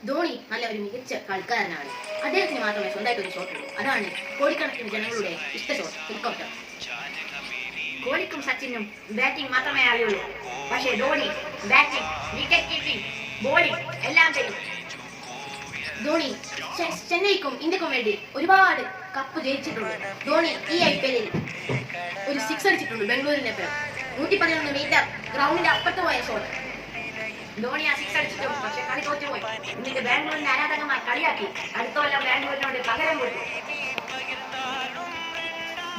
ധോണി നല്ല ഒരു മികച്ച കളിക്കാരനാണ്. അദ്ദേഹത്തിന് മാത്രമേ സ്വന്തമായിട്ട് ഒരു ഷോട്ട് ഉള്ളൂ. അതാണ് കോടിക്കണക്കിന് ജനങ്ങളുടെ ഇഷ്ട ഷോട്ട്, ഹെലികോപ്റ്റർ. കോഹ്ലിക്കും സച്ചിനും ബാറ്റിംഗ് മാത്രമേ അറിയുള്ളൂ. പക്ഷേ Dhoni batting, wicket keeping, bowling എല്ലാം ചെയ്യും. ധോണി ചെന്നൈക്കും ഇന്ത്യക്കും വേണ്ടി ഒരുപാട് കപ്പ് ജയിച്ചിട്ടുണ്ട്. ധോണി ഈ IPL ഒരു 6 അടിച്ചിട്ടുണ്ട്. ബംഗളൂരിന്റെ പേര് 111 മീറ്റർ ഗ്രൗണ്ടിന്റെ അപ്പുറത്ത് പോയ ഷോട്ട്. ധോണി ആ 6 അടിച്ചിട്ടും പക്ഷെ കളി തോറ്റുപോയി. എന്നിട്ട് ബാംഗ്ലൂരിന്റെ ആരാധകന്മാർ കളിയാക്കി. അടുത്ത കൊല്ലം ബാംഗ്ലൂരിനോട് പകരം കൊടുത്തു.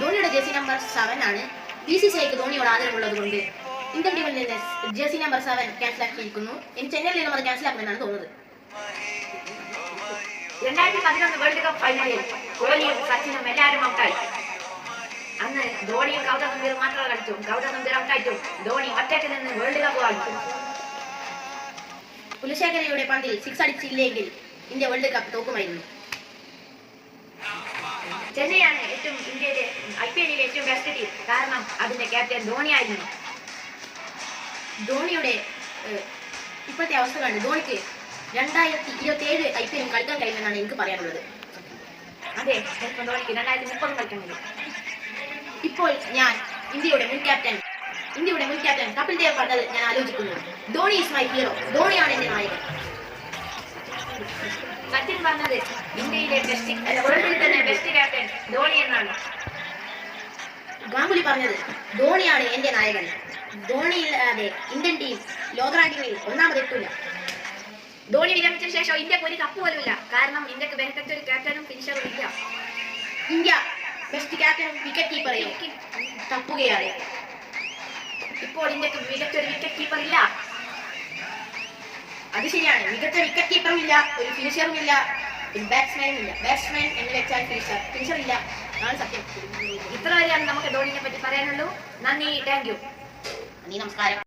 ധോണിയുടെ ജേഴ്സി നമ്പർ 7 ആണ്. BCCIക്ക് ധോണിയോട് ആദരവുള്ളത് കൊണ്ട് ഇന്ത്യൻ ടീമിൽ നിന്ന് ജേഴ്സി നമ്പർ 7 ക്യാൻസൽ ആക്കിയിരിക്കുന്നു. ഇനി ചെന്നൈയിൽ നിന്നും അത് ക്യാൻസൽ ആക്കുമെന്നാണ് തോന്നുന്നത്. 2011 വേൾഡ് കപ്പ് ഫൈനലിൽ കോഹ്ലിയും സച്ചിനും എല്ലാവരും ഔട്ടായി. അന്ന് ധോണിയും ഗൗതം ഗംഭീർ മാത്രമേ കളിച്ചു. ഗൗതം ഗംഭീർ ഔട്ടായിട്ടും ധോണി ഒറ്റയ്ക്ക് നിന്ന് വേൾഡ് കപ്പ് കളിച്ചു. കുലശേഖരയുടെ പന്തിൽ 6 അടിച്ചില്ലെങ്കിൽ ഇന്ത്യ വേൾഡ് കപ്പ് തോക്കുമായിരുന്നു. ചെന്നൈയാണ് ഇന്ത്യയിലെ IPL ഏറ്റവും ബെസ്റ്റ് ടീം. കാരണം അതിന്റെ ക്യാപ്റ്റൻ ധോണിയായിരുന്നു. ധോണിയുടെ ഇപ്പോഴത്തെ അവസ്ഥ കണ്ട് ധോണിക്ക് 2027 IPL കളിക്കാൻ കഴിയുമെന്നാണ് എനിക്ക് പറയാനുള്ളത്. അതെ, ധോണിക്ക് 2030 കളിക്കാൻ കഴിയും. ഇപ്പോൾ ഞാൻ ഇന്ത്യയുടെ മുൻ ക്യാപ്റ്റൻ കപിൽ ദേവ് പറഞ്ഞത് ഞാൻ ആലോചിക്കുന്നു. Dhoni is my hero. ധോണിയാണ് എന്റെ നായകൻ. സച്ചിൻ പറഞ്ഞത് ഇന്ത്യയിലെ വേൾഡിൽ തന്നെ ബെസ്റ്റ് ക്യാപ്റ്റൻ ധോണി എന്നാണ്. ഗാംഗുലി പറഞ്ഞത് ധോണിയാണ് എന്റെ നായകൻ. ധോണി ഇല്ലാതെ ഇന്ത്യൻ ടീം ലോക റാങ്കിങ്ങിൽ ഒന്നാമതെത്തില്ല. ധോണി വിരമിച്ചതിന് ശേഷം ഇന്ത്യക്ക് ഒരു കപ്പ് പോലുമില്ല. കാരണം ഇന്ത്യക്ക് ബെനിഫിറ്റ് ഒരു ക്യാപ്റ്റനും ഫിനിഷറും ഇല്ല. ഇന്ത്യ ബെസ്റ്റ് ക്യാപ്റ്റനും വിക്കറ്റ് കീപ്പറെയും തപ്പുകയാണ്. ഇപ്പോൾ ഇന്ത്യക്ക് മികച്ചൊരു വിക്കറ്റ് കീപ്പർ ഇല്ല. അത് ശരിയാണ്, മികച്ച വിക്കറ്റ് കീപ്പറും ഇല്ല, ഒരു ഫിനിഷറും ഇല്ല, ഒരു ബാറ്റ്സ്മാനും ഇല്ല. ബാറ്റ്സ്മാൻ എന്ന് വെച്ചാൽ ഫിനിഷർ ഇല്ല, ആണ് സത്യം. ഇത്ര വരെയാണ് നമുക്ക് ധോണിനെ പറ്റി പറയാനുള്ളൂ. നന്ദി, താങ്ക് യു. നന്ദി, നമസ്കാരം.